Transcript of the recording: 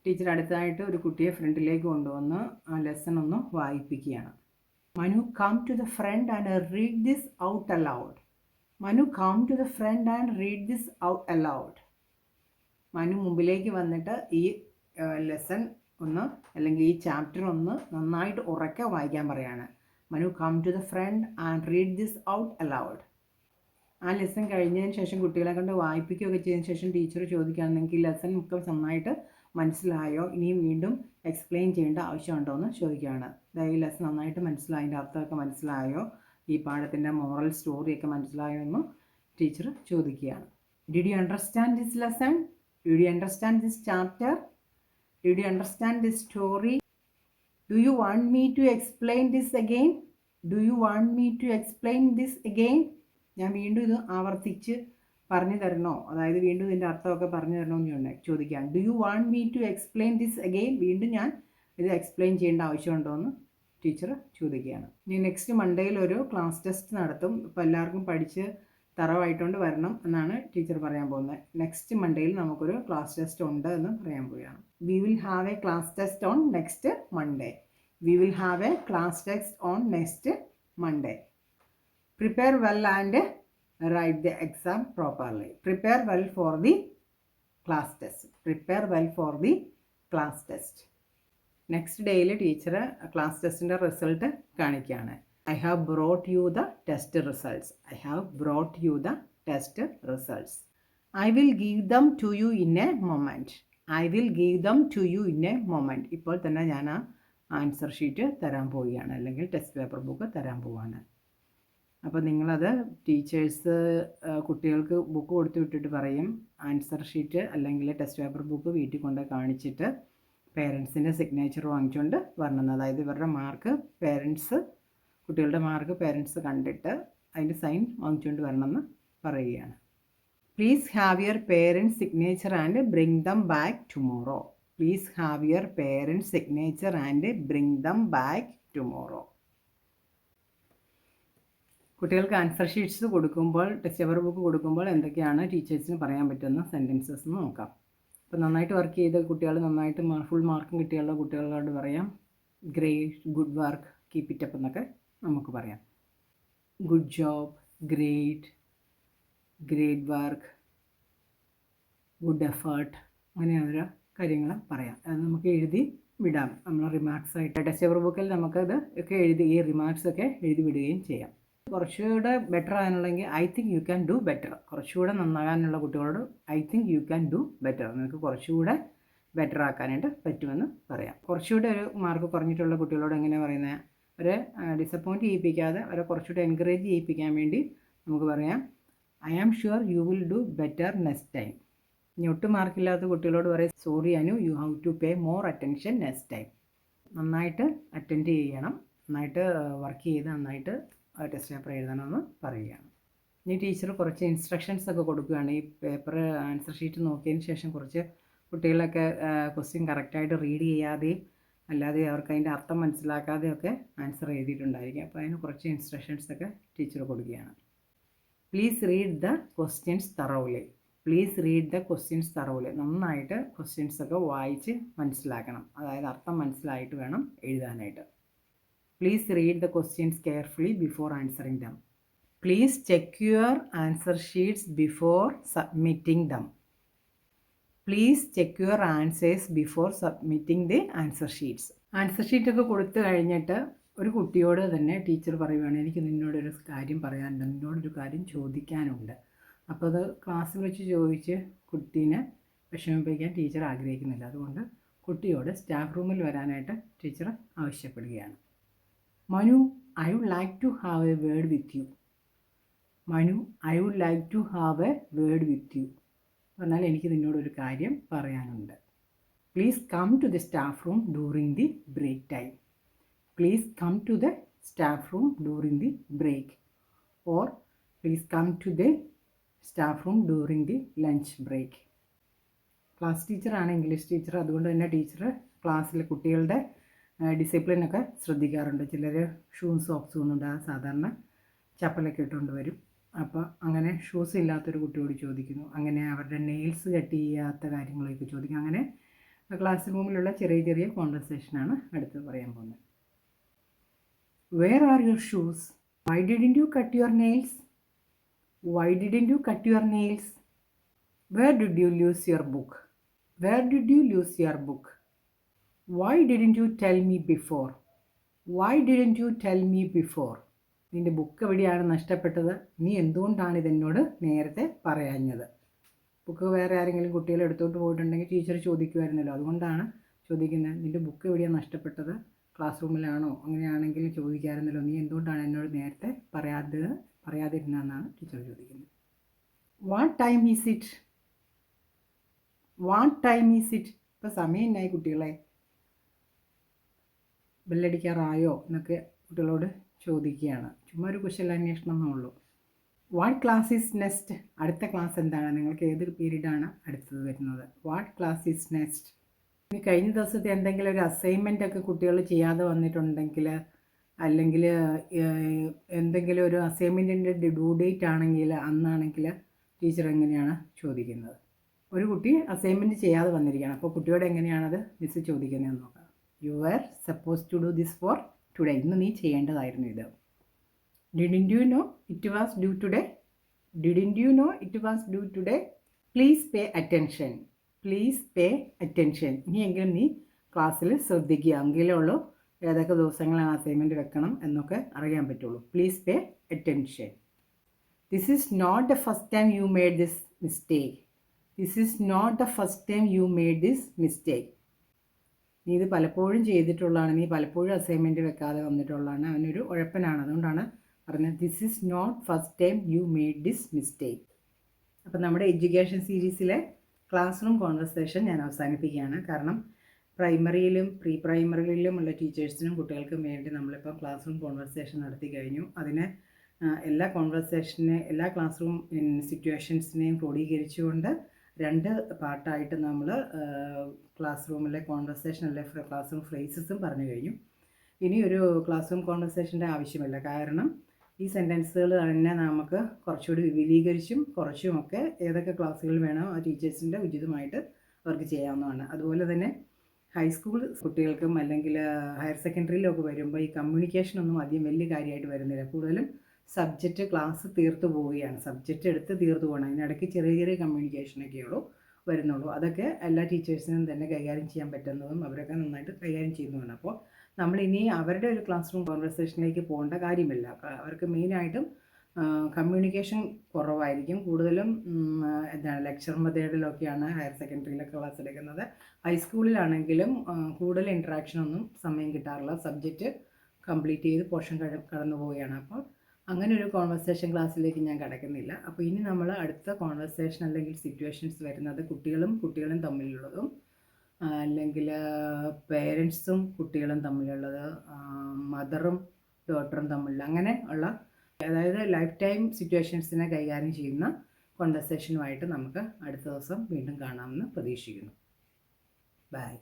Teacher അടുത്തതായിട്ട് ഒരു കുട്ടിയെ ഫ്രണ്ടിലേക്ക് കൊണ്ടുവന്ന് ആ ലെസൺ ഒന്ന് വായിപ്പിക്കുകയാണ്. Manu come to the front and read this out aloud. Manu come to the front and read this out aloud. Manu മുമ്പിലേക്ക് വന്നിട്ട് ഈ ലെസൺ ഒന്ന് അല്ലെങ്കിൽ ഈ ചാപ്റ്റർ ഒന്ന് നന്നായിട്ട് ഉറക്കെ വായിക്കാൻ പറയാണ്. Manu come to the front and read this out aloud. ആ ലെസൺ കഴിഞ്ഞതിന് ശേഷം കുട്ടികളെ കൊണ്ട് വായിപ്പിക്കുകയൊക്കെ ചെയ്തതിന് ശേഷം ടീച്ചർ ചോദിക്കുകയാണ്, നിങ്ങൾക്ക് ഈ ലെസൺ ഒക്കെ നന്നായിട്ട് മനസ്സിലായോ, ഇനിയും വീണ്ടും എക്സ്പ്ലെയിൻ ചെയ്യേണ്ട ആവശ്യമുണ്ടോ എന്ന് ചോദിക്കുകയാണ്. അതായത് ഈ ലെസൺ നന്നായിട്ട് മനസ്സിലായോ, അതിൻ്റെ അർത്ഥമൊക്കെ മനസ്സിലായോ, ഈ പാഠത്തിൻ്റെ മോറൽ സ്റ്റോറിയൊക്കെ മനസ്സിലായോ എന്ന് ടീച്ചർ ചോദിക്കുകയാണ്. Did you understand this lesson? Did you understand this chapter? Did you understand this story? Do you want me to explain this again? Do you want me to explain this again? ഞാൻ വീണ്ടും ഇത് ആവർത്തിച്ച് പറഞ്ഞു തരണോ, അതായത് വീണ്ടും ഇതിൻ്റെ അർത്ഥമൊക്കെ പറഞ്ഞു തരണോ എന്ന് ചോദിക്കുകയാണ്. Do you want me to explain this again? വീണ്ടും ഞാൻ ഇത് എക്സ്പ്ലെയിൻ ചെയ്യേണ്ട ആവശ്യമുണ്ടോ എന്ന് ടീച്ചർ ചോദിക്കുകയാണ്. ഇനി നെക്സ്റ്റ് മൺഡേയിൽ ഒരു ക്ലാസ് ടെസ്റ്റ് നടത്തും. അപ്പോൾ എല്ലാവർക്കും പഠിച്ച് തറവായിട്ടുണ്ട് വരണം എന്നാണ് ടീച്ചർ പറയാൻ പോകുന്നത്. നെക്സ്റ്റ് മൺഡേയിൽ നമുക്കൊരു ക്ലാസ് ടെസ്റ്റ് ഉണ്ട് എന്ന് പറയാൻ പോവുകയാണ്. We will have A class test on next Monday. We will have A class test on next Monday. Prepare well and write the exam properly. Prepare well for the class test. Prepare well for the class test. Next day teacher class ടെസ്റ്റിൻ്റെ result കാണിക്കുകയാണ്. I have brought you the test results. I have brought you the test results. I will give them to you in a moment. I will give them to you in a moment. ഇപ്പോൾ തന്നെ ഞാൻ ആ answer sheet തരാൻ പോവുകയാണ്, അല്ലെങ്കിൽ test paper book തരാൻ പോവുകയാണ്. അപ്പോൾ നിങ്ങളത് ടീച്ചേഴ്സ് കുട്ടികൾക്ക് ബുക്ക് കൊടുത്തു വിട്ടിട്ട് പറയും, ആൻസർ ഷീറ്റ് അല്ലെങ്കിൽ ടെസ്റ്റ് പേപ്പർ ബുക്ക് വീട്ടിൽ കൊണ്ട് കാണിച്ചിട്ട് പേരൻസിൻ്റെ സിഗ്നേച്ചർ വാങ്ങിച്ചുകൊണ്ട് വരണം. അതായത് ഇവരുടെ മാർക്ക് കുട്ടികളുടെ മാർക്ക് പേരൻസ് കണ്ടിട്ട് അതിൻ്റെ സൈൻ വാങ്ങിച്ചുകൊണ്ട് വരണമെന്ന് പറയുകയാണ്. Please have your parents signature and bring them back tomorrow. Please have your parents signature and bring them back tomorrow. കുട്ടികൾക്ക് ആൻസർ ഷീറ്റ്സ് കൊടുക്കുമ്പോൾ, ടെസ്റ്റ് പേപ്പർ ബുക്ക് കൊടുക്കുമ്പോൾ എന്തൊക്കെയാണ് ടീച്ചേഴ്സിന് പറയാൻ പറ്റുന്ന സെൻറ്റൻസസ് എന്ന് നോക്കാം. അപ്പോൾ നന്നായിട്ട് വർക്ക് ചെയ്ത കുട്ടികൾ, നന്നായിട്ട് ഫുൾ മാർക്കും കിട്ടിയുള്ള കുട്ടികളോട് പറയാം great, good work, keep it up എന്നൊക്കെ നമുക്ക് പറയാം. Good job, great, great work, good effort, അങ്ങനെ ഓരോ കാര്യങ്ങൾ പറയാം. അത് നമുക്ക് എഴുതി വിടാം. നമ്മൾ റിമാർക്സ് ആയിട്ട് ടെസ്റ്റ് പേപ്പർ ബുക്കിൽ നമുക്കത് ഒക്കെ എഴുതി, ഈ റിമാർക്സ് ഒക്കെ എഴുതി വിടുകയും ചെയ്യാം. കുറച്ചുകൂടെ ബെറ്റർ ആകാനുള്ളെങ്കിൽ I think you can do better. കുറച്ചുകൂടെ നന്നാകാനുള്ള കുട്ടികളോട് I think you can do better, നിങ്ങൾക്ക് കുറച്ചുകൂടെ ബെറ്റർ ആക്കാനായിട്ട് പറ്റുമെന്ന് പറയാം. കുറച്ചുകൂടെ ഒരു മാർക്ക് കുറഞ്ഞിട്ടുള്ള കുട്ടികളോട് എങ്ങനെ പറയുന്നത്, അവരെ ഡിസപ്പോയിൻറ്റ് ചെയ്യിപ്പിക്കാതെ അവരെ കുറച്ചുകൂടെ എൻകറേജ് ചെയ്യിപ്പിക്കാൻ വേണ്ടി നമുക്ക് പറയാം I am sure you will do better next time. ഇനി ഒട്ടും മാർക്കില്ലാത്ത കുട്ടികളോട് പറയും sorry Anu, you have to pay more attention next time. നന്നായിട്ട് അറ്റൻഡ് ചെയ്യണം, നന്നായിട്ട് വർക്ക് ചെയ്ത് നന്നായിട്ട് ടെസ്റ്റ് പേപ്പർ എഴുതണമെന്ന് പറയുകയാണ്. ഇനി ടീച്ചർ കുറച്ച് ഇൻസ്ട്രക്ഷൻസ് ഒക്കെ കൊടുക്കുകയാണ്. ഈ പേപ്പർ ആൻസർ ഷീറ്റ് നോക്കിയതിന് ശേഷം കുറച്ച് കുട്ടികളൊക്കെ ക്വസ്റ്റ്യൻ കറക്റ്റായിട്ട് റീഡ് ചെയ്യാതെയും അല്ലാതെ അവർക്ക് അതിൻ്റെ അർത്ഥം മനസ്സിലാക്കാതെയൊക്കെ ആൻസർ എഴുതിയിട്ടുണ്ടായിരിക്കും. അപ്പോൾ അതിന് കുറച്ച് ഇൻസ്ട്രക്ഷൻസ് ഒക്കെ ടീച്ചർ കൊടുക്കുകയാണ്. Please read the questions thoroughly. Please read the questions thoroughly. നന്നായിട്ട് ക്വസ്റ്റ്യൻസ് ഒക്കെ വായിച്ച് മനസ്സിലാക്കണം, അതായത് അർത്ഥം മനസ്സിലായിട്ട് വേണം എഴുതാനായിട്ട്. Please read the questions carefully before answering them. Please check your answer sheets before submitting them. Please check your answers before submitting the answer sheets. Answer ഷീറ്റൊക്കെ കൊടുത്തു കഴിഞ്ഞിട്ട് ഒരു കുട്ടിയോട് തന്നെ ടീച്ചർ പറയുകയാണ്, എനിക്ക് നിന്നോടൊരു കാര്യം പറയാനുണ്ട്, നിന്നോടൊരു കാര്യം ചോദിക്കാനുണ്ട്. അപ്പോൾ അത് ക്ലാസ്സിൽ വെച്ച് ചോദിച്ച് കുട്ടീനെ വിഷമിപ്പിക്കാൻ ടീച്ചർ ആഗ്രഹിക്കുന്നില്ല. അതുകൊണ്ട് കുട്ടിയോട് സ്റ്റാഫ് റൂമിൽ വരാനായിട്ട് ടീച്ചർ ആവശ്യപ്പെടുകയാണ്. Manu, I would like to have a word with you. Manu, I would like to have a word with you പറഞ്ഞാൽ എനിക്ക് നിന്നോടൊരു കാര്യം പറയാനുണ്ട്. Please come to the staff room during the break time. Please come to the staff room during the break. Or please come to the staff room during the lunch break. Class ടീച്ചറാണ്, English teacher. അതുകൊണ്ട് തന്നെ teacher ക്ലാസ്സിലെ കുട്ടികളുടെ ഡിസിപ്ലിനൊക്കെ ശ്രദ്ധിക്കാറുണ്ട്. ചിലർ ഷൂസും സോക്സും ഒന്നും ഇടാതെ സാധാരണ ചപ്പലൊക്കെ ഇട്ടുകൊണ്ട് വരും. അപ്പോൾ അങ്ങനെ ഷൂസ് ഇല്ലാത്തൊരു കുട്ടിയോട് ചോദിക്കുന്നു, അങ്ങനെ അവരുടെ നെയിൽസ് കട്ട് ചെയ്യാത്ത കാര്യങ്ങളൊക്കെ ചോദിക്കും. അങ്ങനെ ക്ലാസ് റൂമിലുള്ള ചെറിയ ചെറിയ കോൺവെർസേഷനാണ് അടുത്ത് പറയാൻ പോകുന്നത്. Where are your shoes? Why didn't you cut your nails? Why didn't you cut your nails? Where did you lose your book? Where did you lose your book? Why didn't you tell me before? Why didn't you tell me before? നിൻ്റെ book എവിടെയാണ് നഷ്ടപ്പെട്ടത്? നീ എന്തുകൊണ്ടാണ് ഇതെന്നോട് നേരത്തെ പറയാഞ്ഞത്? Book വേറെ ആരെങ്കിലും കുട്ടികൾ എടുത്തോട്ട് പോയിട്ടുണ്ടെങ്കിൽ ടീച്ചർ ചോദിക്കുമായിരുന്നല്ലോ, അതുകൊണ്ടാണ് ചോദിക്കുന്നത്. നിൻ്റെ ബുക്ക് എവിടെയാണ് നഷ്ടപ്പെട്ടത്? ക്ലാസ് റൂമിലാണോ? അങ്ങനെയാണെങ്കിൽ ചോദിക്കാമായിരുന്നല്ലോ, നീ എന്തുകൊണ്ടാണ് എന്നോട് നേരത്തെ പറയാതിരുന്നതെന്നാണ് ടീച്ചർ ചോദിക്കുന്നത്. What time is it? What time is it? ഇപ്പോൾ സമയം എന്നായി കുട്ടികളെ? ബെല്ലടിക്കാറായോ എന്നൊക്കെ കുട്ടികളോട് ചോദിക്കുകയാണ്. ചുമ്മാ ഒരു കുശലാന്വേഷണം എന്നുള്ളൂ. What class is next? അടുത്ത ക്ലാസ് എന്താണ്? നിങ്ങൾക്ക് ഏത് പീരീഡാണ് അടുത്തത് വരുന്നത്? What class is next? ഇനി കഴിഞ്ഞ ദിവസത്തെ എന്തെങ്കിലും ഒരു അസൈൻമെൻ്റ് ഒക്കെ കുട്ടികൾ ചെയ്യാതെ വന്നിട്ടുണ്ടെങ്കിൽ, അല്ലെങ്കിൽ എന്തെങ്കിലും ഒരു അസൈൻമെൻറ്റിൻ്റെ ഡ്യൂ ഡേറ്റ് ആണെങ്കിൽ അന്നാണെങ്കിൽ ടീച്ചർ എങ്ങനെയാണ് ചോദിക്കുന്നത്? ഒരു കുട്ടി അസൈൻമെൻറ്റ് ചെയ്യാതെ വന്നിരിക്കുകയാണ്, അപ്പോൾ കുട്ടിയോട് എങ്ങനെയാണത് മിസ് ചോദിക്കുന്നതെന്ന് നോക്കാം. You are suppose to do this for today. ഇന്ന് നീ ചെയ്യേണ്ടതായിരുന്നു ഇത്. Didn't you know it was due today? Didn't you know it was due today? Please pay attention. Please pay attention. ഇനിയെങ്കിലും നീ ക്ലാസ്സിൽ ശ്രദ്ധിക്കുക, എങ്കിലേ ഉള്ളൂ ഏതൊക്കെ ദിവസങ്ങളാണ് അസൈൻമെൻറ്റ് വെക്കണം എന്നൊക്കെ അറിയാൻ പറ്റുള്ളൂ. Please pay attention. This is not the first time you made this mistake. This is not the first time you made this mistake. നീ ഇത് പലപ്പോഴും ചെയ്തിട്ടുള്ളതാണ്, നീ പലപ്പോഴും അസൈൻമെൻറ്റ് വെക്കാതെ വന്നിട്ടുള്ളതാണ്. അവനൊരു ഉഴപ്പനാണ്, അതുകൊണ്ടാണ് പറഞ്ഞത് this is not first time you made this mistake. അപ്പോൾ നമ്മുടെ എഡ്യൂക്കേഷൻ സീരീസിലെ ക്ലാസ് റൂം കോൺവെർസേഷൻ ഞാൻ അവസാനിപ്പിക്കുകയാണ്. കാരണം പ്രൈമറിയിലും പ്രീ പ്രൈമറിയിലുമുള്ള ടീച്ചേഴ്സിനും കുട്ടികൾക്കും വേണ്ടി നമ്മളിപ്പോൾ ക്ലാസ് റൂം കോൺവെർസേഷൻ നടത്തി കഴിഞ്ഞു. അതിന് എല്ലാ എല്ലാ ക്ലാസ് റൂം സിറ്റുവേഷൻസിനെയും ക്രോഡീകരിച്ചുകൊണ്ട് 2 പാർട്ടായിട്ട് നമ്മൾ ക്ലാസ് റൂമിലെ കോൺവെർസേഷൻ ക്ലാസ് റൂം ഫ്രേസസും പറഞ്ഞു കഴിഞ്ഞു. ഇനി ഒരു ക്ലാസ് റൂം കോൺവെർസേഷൻ്റെ ആവശ്യമില്ല, കാരണം ഈ സെൻറ്റൻസുകൾ തന്നെ നമുക്ക് കുറച്ചുകൂടി വിപുലീകരിച്ചും കുറച്ചുമൊക്കെ ഏതൊക്കെ ക്ലാസ്സുകൾ വേണോ ആ ടീച്ചേഴ്സിൻ്റെ ഉചിതമായിട്ട് അവർക്ക് ചെയ്യാവുന്നതാണ്. അതുപോലെ തന്നെ ഹൈസ്കൂൾ കുട്ടികൾക്കും അല്ലെങ്കിൽ ഹയർ സെക്കൻഡറിയിലൊക്കെ വരുമ്പോൾ ഈ കമ്മ്യൂണിക്കേഷനൊന്നും അധികം വലിയ കാര്യമായിട്ട് വരുന്നില്ല. കൂടുതലും സബ്ജക്റ്റ് ക്ലാസ് തീർത്തു പോവുകയാണ്, സബ്ജക്റ്റ് എടുത്ത് തീർത്തു പോകണം. അതിനിടയ്ക്ക് ചെറിയ ചെറിയ കമ്മ്യൂണിക്കേഷനൊക്കെയുള്ളൂ വരുന്നുള്ളൂ. അതൊക്കെ എല്ലാ ടീച്ചേഴ്സിനും തന്നെ കൈകാര്യം ചെയ്യാൻ പറ്റുന്നതും അവരൊക്കെ നന്നായിട്ട് കൈകാര്യം ചെയ്യുന്നതാണ്. അപ്പോൾ നമ്മളിനി അവരുടെ ഒരു ക്ലാസ് റൂം കോൺവെർസേഷനിലേക്ക് പോകേണ്ട കാര്യമില്ല. അവർക്ക് മെയിനായിട്ടും കമ്മ്യൂണിക്കേഷൻ കുറവായിരിക്കും. കൂടുതലും ലെക്ചർ മെത്തേഡിലൊക്കെയാണ് ഹയർ സെക്കൻഡറിയിലൊക്കെ ക്ലാസ് എടുക്കുന്നത്. ഹൈസ്കൂളിലാണെങ്കിലും കൂടുതൽ ഇൻട്രാക്ഷനൊന്നും സമയം കിട്ടാറില്ല, സബ്ജക്റ്റ് കംപ്ലീറ്റ് ചെയ്ത് പോർഷൻ കടന്നു പോവുകയാണ്. അപ്പോൾ അങ്ങനെ ഒരു കോൺവെർസേഷൻ ക്ലാസ്സിലേക്ക് ഞാൻ കടക്കുന്നില്ല. അപ്പോൾ ഇനി നമ്മൾ അടുത്ത കോൺവെർസേഷൻ അല്ലെങ്കിൽ സിറ്റുവേഷൻസ് വരുന്നത് കുട്ടികളും തമ്മിലുള്ളതും അല്ലെങ്കിൽ പേരൻസും കുട്ടികളും തമ്മിലുള്ളത്, മദറും ഡോട്ടറും തമ്മിലുള്ള അങ്ങനെ ഉള്ള, അതായത് ലൈഫ് ടൈം സിറ്റുവേഷൻസിനെ കൈകാര്യം ചെയ്യുന്ന കോൺവെർസേഷനുമായിട്ട് നമുക്ക് അടുത്ത ദിവസം വീണ്ടും കാണാമെന്ന് പ്രതീക്ഷിക്കുന്നു. ബൈ.